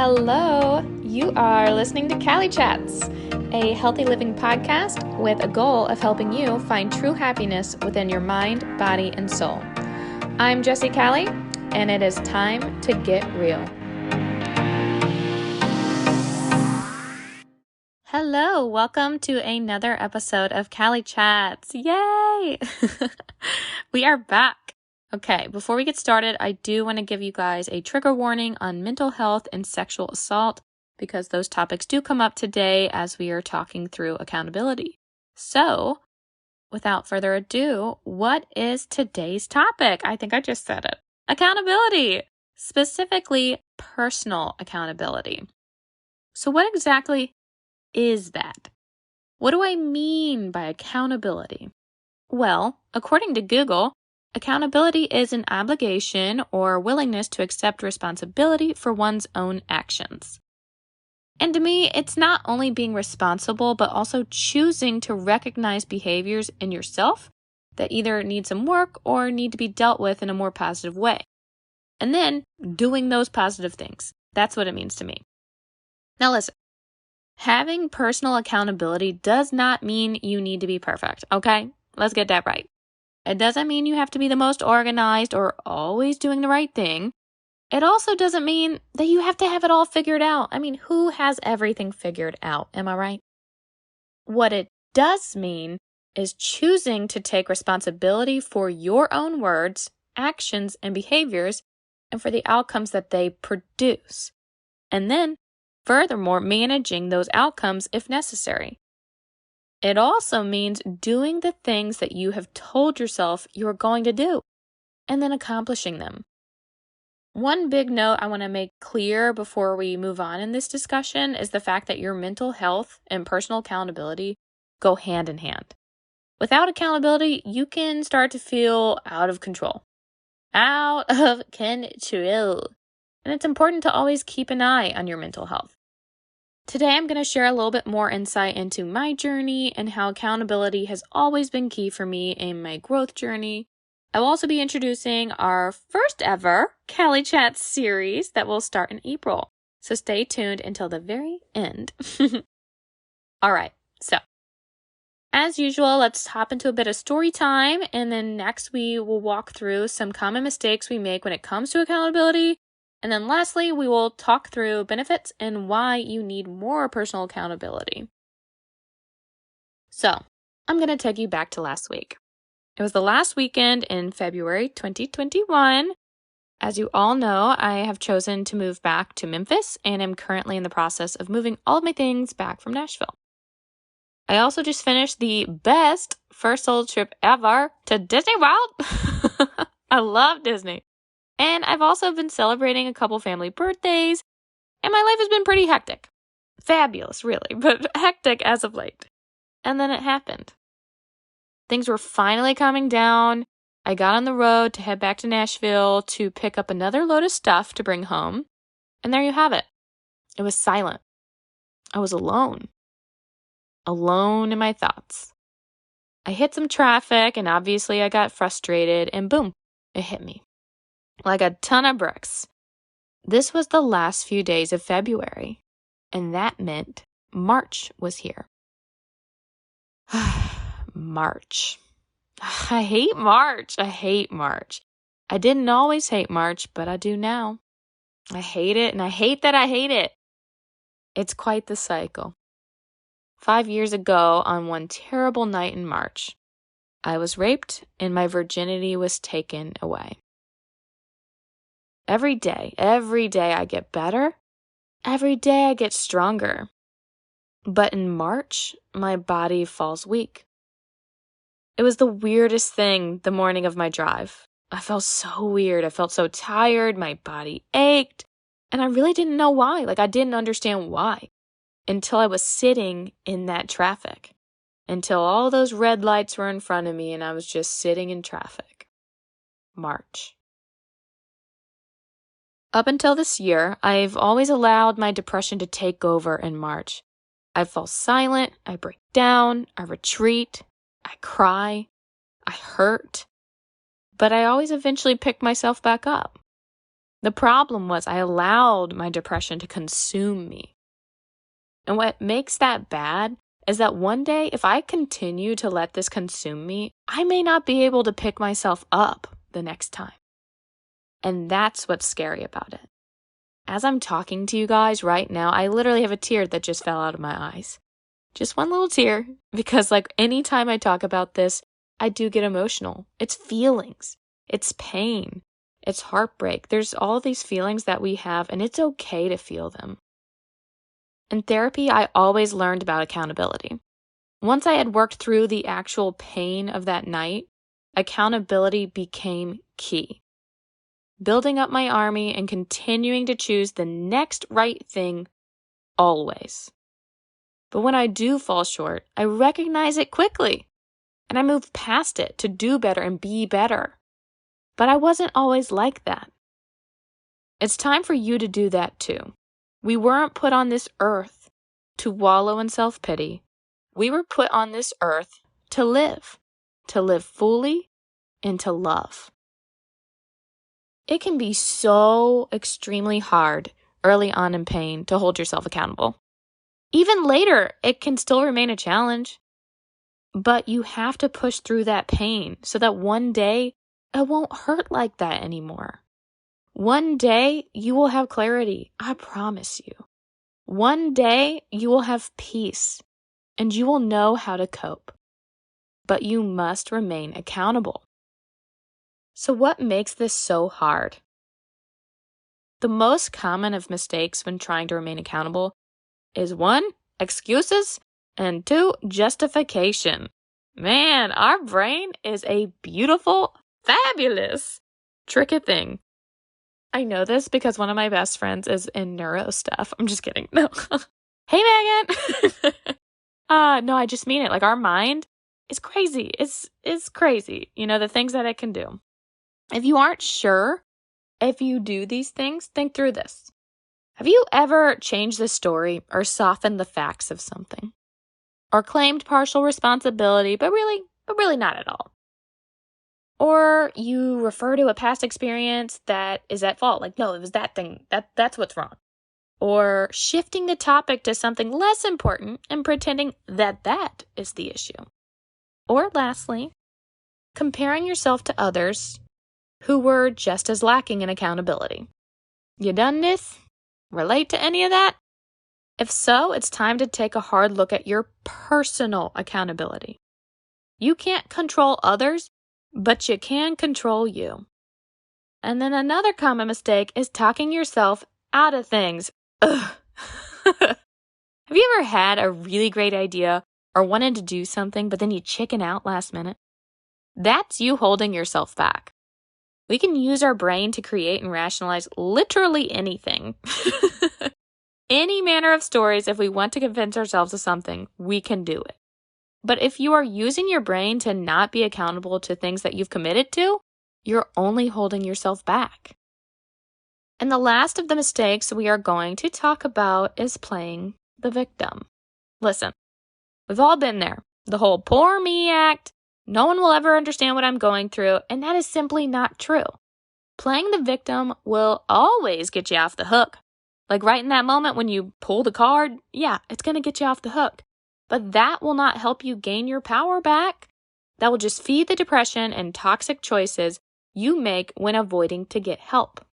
Hello, you are listening to Cali Chats, a healthy living podcast with a goal of helping you find true happiness within your mind, body, and soul. I'm Jessie Cali, and it is time to get real. Hello, welcome to another episode of Cali Chats. Yay! We are back. Okay, before we get started, I do want to give you guys a trigger warning on mental health and sexual assault because those topics do come up today as we are talking through accountability. So, without further ado, what is today's topic? I think I just said it. Accountability, specifically personal accountability. So what exactly is that? What do I mean by accountability? Well, according to Google, accountability is an obligation or willingness to accept responsibility for one's own actions. And to me, it's not only being responsible, but also choosing to recognize behaviors in yourself that either need some work or need to be dealt with in a more positive way. And then doing those positive things. That's what it means to me. Now listen, having personal accountability does not mean you need to be perfect, okay? Let's get that right. It doesn't mean you have to be the most organized or always doing the right thing. It also doesn't mean that you have to have it all figured out. I mean, who has everything figured out? Am I right? What it does mean is choosing to take responsibility for your own words, actions, and behaviors, and for the outcomes that they produce. And then, furthermore, managing those outcomes if necessary. It also means doing the things that you have told yourself you're going to do and then accomplishing them. One big note I want to make clear before we move on in this discussion is the fact that your mental health and personal accountability go hand in hand. Without accountability, you can start to feel out of control. Out of control. And it's important to always keep an eye on your mental health. Today, I'm going to share a little bit more insight into my journey and how accountability has always been key for me in my growth journey. I will also be introducing our first ever Cali Chats series that will start in April. So stay tuned until the very end. All right, so as usual, let's hop into a bit of story time. And then next, we will walk through some common mistakes we make when it comes to accountability. And then lastly, we will talk through benefits and why you need more personal accountability. So, I'm going to take you back to last week. It was the last weekend in February 2021. As you all know, I have chosen to move back to Memphis and am currently in the process of moving all of my things back from Nashville. I also just finished the best first solo trip ever to Disney World. I love Disney. And I've also been celebrating a couple family birthdays, and my life has been pretty hectic. Fabulous, really, but hectic as of late. And then it happened. Things were finally calming down. I got on the road to head back to Nashville to pick up another load of stuff to bring home. And there you have it. It was silent. I was alone. Alone in my thoughts. I hit some traffic, and obviously I got frustrated, and boom, it hit me. Like a ton of bricks. This was the last few days of February, and that meant March was here. March. I hate March. I hate March. I didn't always hate March, but I do now. I hate it, and I hate that I hate it. It's quite the cycle. 5 years ago, on one terrible night in March, I was raped, and my virginity was taken away. Every day I get better. Every day I get stronger. But in March, my body falls weak. It was the weirdest thing the morning of my drive. I felt so weird. I felt so tired. My body ached. And I really didn't know why. I didn't understand why until I was sitting in that traffic. Until all those red lights were in front of me and I was just sitting in traffic. March. Up until this year, I've always allowed my depression to take over in March. I fall silent, I break down, I retreat, I cry, I hurt, but I always eventually pick myself back up. The problem was I allowed my depression to consume me. And what makes that bad is that one day, if I continue to let this consume me, I may not be able to pick myself up the next time. And that's what's scary about it. As I'm talking to you guys right now, I literally have a tear that just fell out of my eyes. Just one little tear, because like anytime I talk about this, I do get emotional. It's feelings, it's pain, it's heartbreak. There's all these feelings that we have, and it's okay to feel them. In therapy, I always learned about accountability. Once I had worked through the actual pain of that night, accountability became key. Building up my army and continuing to choose the next right thing always. But when I do fall short, I recognize it quickly and I move past it to do better and be better. But I wasn't always like that. It's time for you to do that too. We weren't put on this earth to wallow in self-pity. We were put on this earth to live fully and to love. It can be so extremely hard early on in pain to hold yourself accountable. Even later, it can still remain a challenge. But you have to push through that pain so that one day it won't hurt like that anymore. One day you will have clarity, I promise you. One day you will have peace and you will know how to cope. But you must remain accountable. So what makes this so hard? The most common of mistakes when trying to remain accountable is 1, excuses, and 2, justification. Man, our brain is a beautiful, fabulous, tricky thing. I know this because one of my best friends is in neuro stuff. I'm just kidding. No. Hey, Megan. No, I just mean it. Like our mind is crazy. It's crazy. You know, the things that it can do. If you aren't sure if you do these things, think through this. Have you ever changed the story or softened the facts of something? Or claimed partial responsibility, but really not at all? Or you refer to a past experience that is at fault, like, no, it was that thing, that's what's wrong. Or shifting the topic to something less important and pretending that is the issue. Or lastly, comparing yourself to others who were just as lacking in accountability. You done this? Relate to any of that? If so, it's time to take a hard look at your personal accountability. You can't control others, but you can control you. And then another common mistake is talking yourself out of things. Ugh. Have you ever had a really great idea or wanted to do something, but then you chicken out last minute? That's you holding yourself back. We can use our brain to create and rationalize literally anything. Any manner of stories, if we want to convince ourselves of something, we can do it. But if you are using your brain to not be accountable to things that you've committed to, you're only holding yourself back. And the last of the mistakes we are going to talk about is playing the victim. Listen, we've all been there. The whole poor me act, no one will ever understand what I'm going through, and that is simply not true. Playing the victim will always get you off the hook. Like right in that moment when you pull the card, yeah, it's going to get you off the hook. But that will not help you gain your power back. That will just feed the depression and toxic choices you make when avoiding to get help.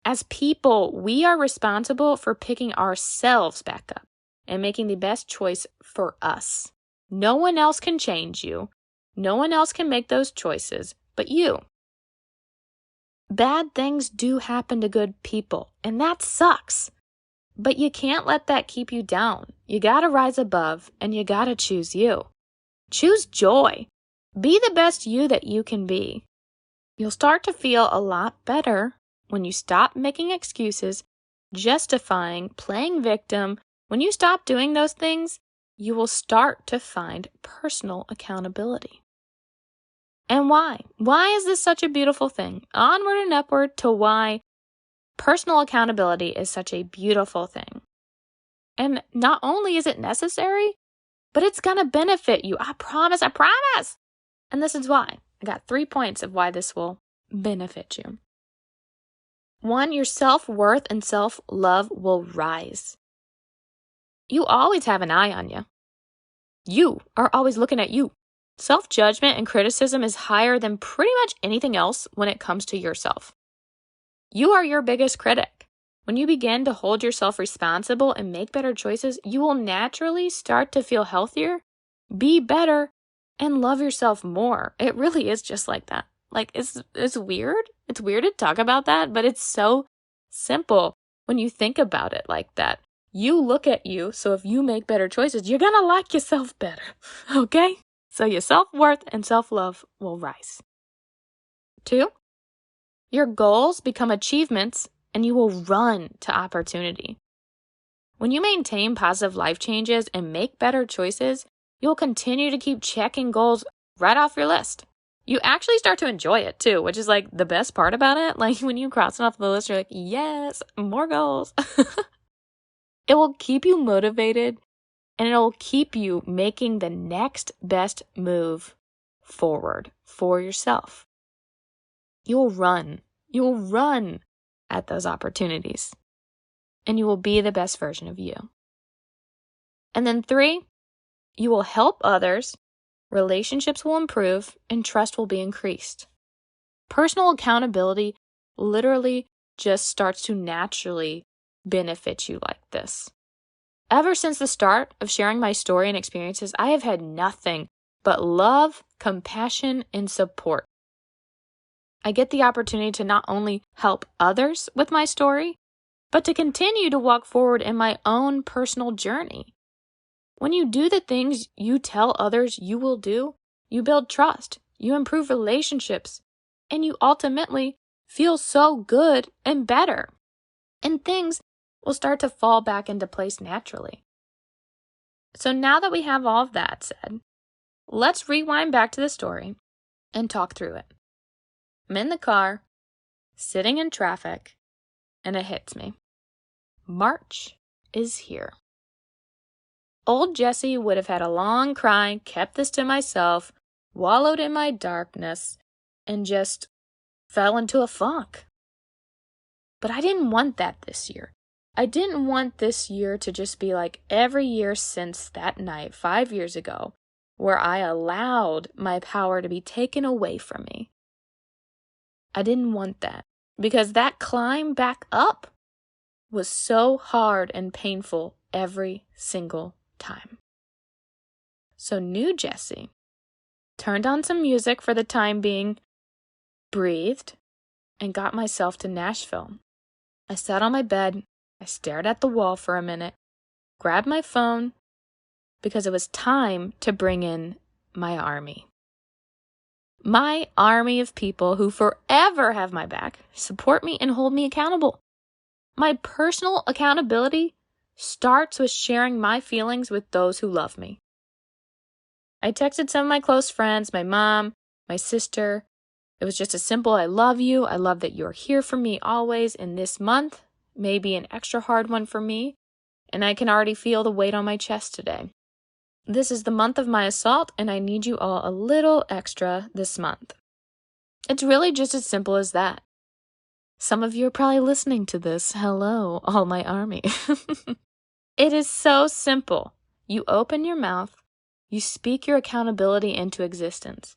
As people, we are responsible for picking ourselves back up and making the best choice for us. No one else can change you. No one else can make those choices but you. Bad things do happen to good people, and that sucks. But you can't let that keep you down. You gotta rise above, and you gotta choose you. Choose joy. Be the best you that you can be. You'll start to feel a lot better when you stop making excuses, justifying, playing victim. When you stop doing those things, you will start to find personal accountability. And why? Why is this such a beautiful thing? Onward and upward to why personal accountability is such a beautiful thing. And not only is it necessary, but it's going to benefit you. I promise. And this is why. I got 3 points of why this will benefit you. One, your self-worth and self-love will rise. You always have an eye on you. You are always looking at you. Self-judgment and criticism is higher than pretty much anything else when it comes to yourself. You are your biggest critic. When you begin to hold yourself responsible and make better choices, you will naturally start to feel healthier, be better, and love yourself more. It really is just like that. Like, it's weird. It's weird to talk about that, but it's so simple when you think about it like that. You look at you, so if you make better choices, you're gonna like yourself better, okay? So your self-worth and self-love will rise. 2, your goals become achievements and you will run to opportunity. When you maintain positive life changes and make better choices, you'll continue to keep checking goals right off your list. You actually start to enjoy it too, which is like the best part about it. Like when you cross it off the list, you're like, yes, more goals. It will keep you motivated and it'll keep you making the next best move forward for yourself. You'll run at those opportunities and you will be the best version of you. And then 3, you will help others, relationships will improve, and trust will be increased. Personal accountability literally just starts to naturally benefit you like this. Ever since the start of sharing my story and experiences, I have had nothing but love, compassion, and support. I get the opportunity to not only help others with my story, but to continue to walk forward in my own personal journey. When you do the things you tell others you will do, you build trust, you improve relationships, and you ultimately feel so good and better. And things will start to fall back into place naturally. So now that we have all of that said, let's rewind back to the story and talk through it. I'm in the car, sitting in traffic, and it hits me. March is here. Old Jessie would have had a long cry, kept this to myself, wallowed in my darkness, and just fell into a funk. But I didn't want that this year. I didn't want this year to just be like every year since that night 5 years ago, where I allowed my power to be taken away from me. I didn't want that because that climb back up was so hard and painful every single time. So new Jessie turned on some music for the time being, breathed, and got myself to Nashville. I sat on my bed, I stared at the wall for a minute, grabbed my phone, because it was time to bring in my army. My army of people who forever have my back, support me, and hold me accountable. My personal accountability starts with sharing my feelings with those who love me. I texted some of my close friends, my mom, my sister. It was just a simple, I love you. I love that you're here for me always. And this month may be an extra hard one for me. And I can already feel the weight on my chest today. This is the month of my assault, and I need you all a little extra this month. It's really just as simple as that. Some of you are probably listening to this. Hello, all my army. It is so simple. You open your mouth, you speak your accountability into existence.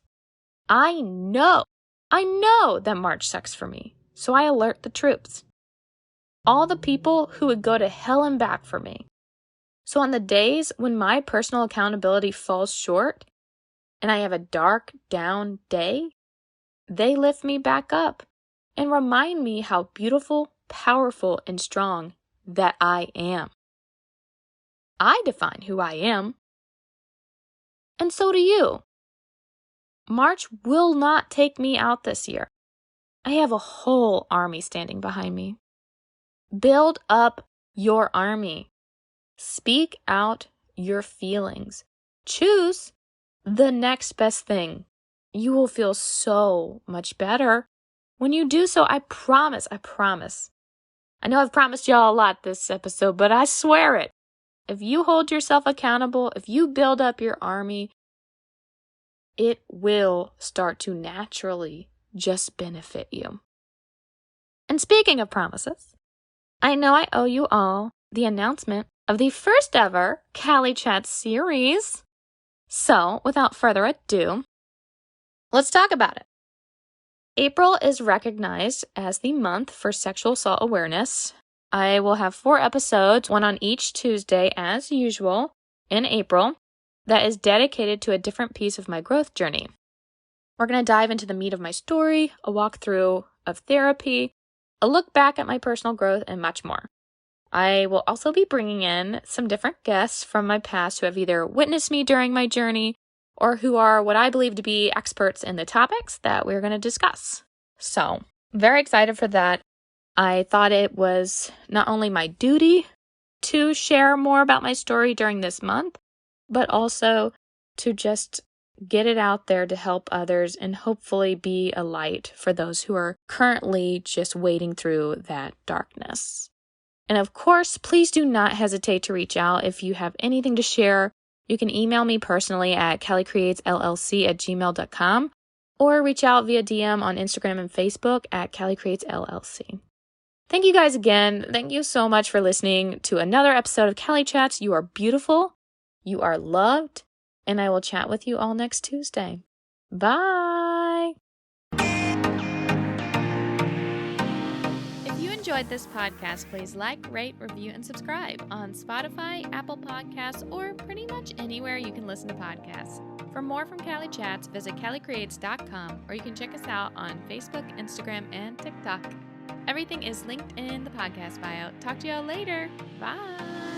I know that March sucks for me, so I alert the troops. All the people who would go to hell and back for me. So on the days when my personal accountability falls short and I have a dark, down day, they lift me back up and remind me how beautiful, powerful, and strong that I am. I define who I am. And so do you. March will not take me out this year. I have a whole army standing behind me. Build up your army. Speak out your feelings. Choose the next best thing. You will feel so much better when you do so. I promise. I know I've promised y'all a lot this episode, but I swear it. If you hold yourself accountable, if you build up your army, it will start to naturally just benefit you. And And speaking of promises, I know I owe you all the announcement of the first ever Cali Chats Series. So, without further ado, let's talk about it. April is recognized as the month for sexual assault awareness. I will have 4 episodes, one on each Tuesday as usual in April, that is dedicated to a different piece of my growth journey. We're going to dive into the meat of my story, a walkthrough of therapy, a look back at my personal growth, and much more. I will also be bringing in some different guests from my past who have either witnessed me during my journey or who are what I believe to be experts in the topics that we're going to discuss. So, very excited for that. I thought it was not only my duty to share more about my story during this month, but also to just get it out there to help others and hopefully be a light for those who are currently just wading through that darkness. And of course, please do not hesitate to reach out if you have anything to share. You can email me personally at calicreatesllc@gmail.com or reach out via DM on Instagram and Facebook at calicreatesllc. Thank you guys again. Thank you so much for listening to another episode of Cali Chats. You are beautiful. You are loved. And I will chat with you all next Tuesday. Bye. If you enjoyed this podcast, please like, rate, review, and subscribe on Spotify, Apple Podcasts, or pretty much anywhere you can listen to podcasts. For more from Cali Chats, visit calicreates.com, or you can check us out on Facebook, Instagram, and TikTok. Everything is linked in the podcast bio. Talk to y'all later. Bye.